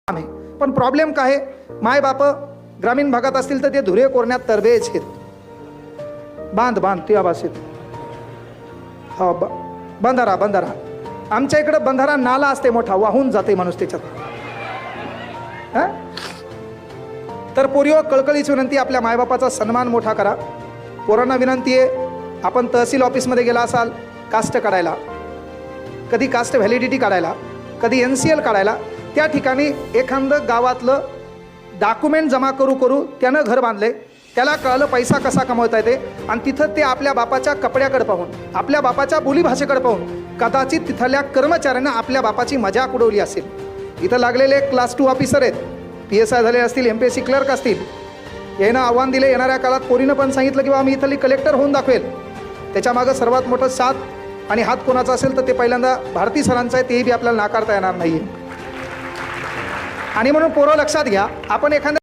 आहे. पण प्रॉब्लेम काय आहे, माय बाप ग्रामीण भागात असतील तर ते धुरे कोरण्यात तरबेज आहेत. बांध बांध त्या भाषेत हो बंधारा बंधारा. आमच्या इकडे बंधारा नाला असते मोठा, वाहून जाते माणूस त्याच्यात. तर पोरियो कळकळीची विनंती, आपल्या मायबापाचा सन्मान मोठा करा. पोरांना विनंती आहे, आपण तहसील ऑफिसमध्ये गेला असाल कास्ट काढायला, कधी कास्ट व्हॅलिडिटी काढायला, कधी NCL काढायला, त्या ठिकाणी एखादं गावातलं डॉक्युमेंट जमा करू त्यानं घर बांधले, त्याला कळलं पैसा कसा कमवता येते, आणि तिथं ते आपल्या बापाच्या कपड्याकडे पाहून, आपल्या बापाच्या बोलीभाषेकडे पाहून कदाचित तिथल्या कर्मचाऱ्यांना आपल्या बापाची मजाक उडवली असेल. इथं लागलेले क्लास 2 ऑफिसर आहेत, PSI झाले असतील, MPSC क्लर्क असतील, यानं आव्हान दिले. येणाऱ्या काळात पोरीनं पण सांगितलं की बाबा मी इथली कलेक्टर होऊन दाखवेल. त्याच्यामागं सर्वात मोठं साथ आणि हात कोणाचा असेल तर ते पहिल्यांदा भारती सरांचं आहे, तेही बी आपल्याला नाकारता येणार नाही. आणि म्हणून पोरं लक्षात घ्या, आपण एखाद्या